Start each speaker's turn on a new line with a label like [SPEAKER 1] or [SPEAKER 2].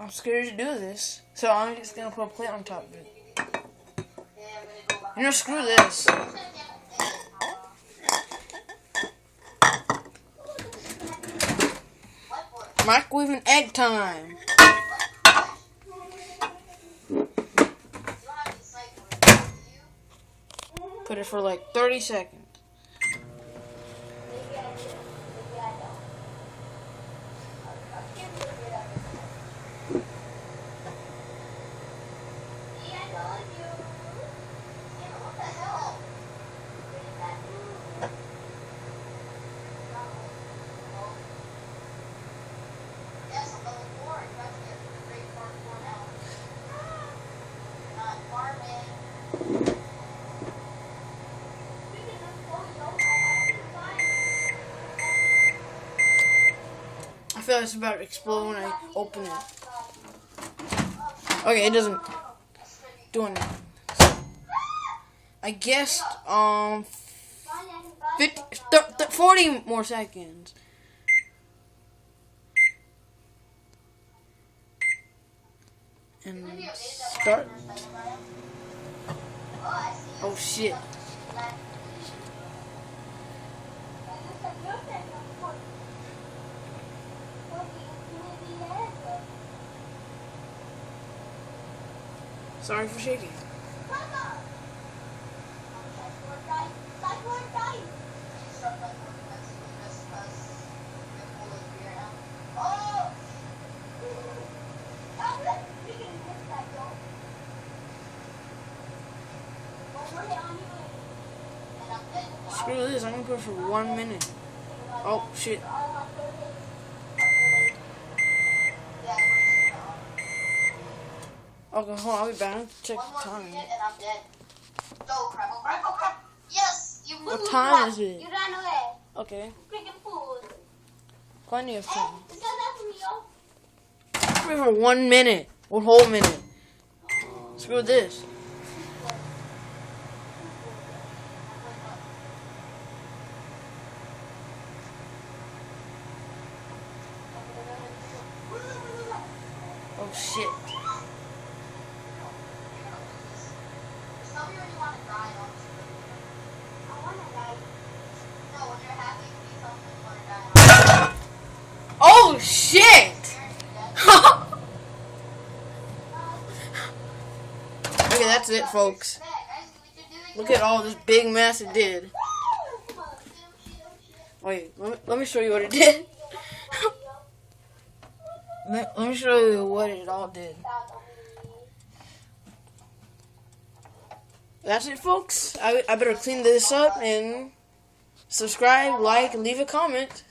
[SPEAKER 1] I'm scared to do this, so I'm just gonna put a plate on top of it. You know, screw this. Microwave and egg time. Put it for like 30 seconds. I feel like it's about to explode when I open it. Okay, it doesn't do anything. So, I guessed 40 more seconds. And start. Oh shit. Sorry for shaking. Screw this, I'm gonna put it for 1 minute. Oh shit. Okay, hold on, I'll be back. Check the time.
[SPEAKER 2] And I'm dead. Oh crap, oh crap, oh crap. Yes! You
[SPEAKER 1] What time is it?
[SPEAKER 2] You ran away.
[SPEAKER 1] Okay.
[SPEAKER 2] Freaking fool.
[SPEAKER 1] Plenty of time.
[SPEAKER 2] Is that for me, yo?
[SPEAKER 1] Put it for 1 minute. 1 whole minute. Screw this. Oh shit. Oh shit! Okay, that's it, folks. Look at all this big mess it did. Wait, let me show you what it did. Let me show you what it all did. That's it, folks. I better clean this up and subscribe, like, and leave a comment.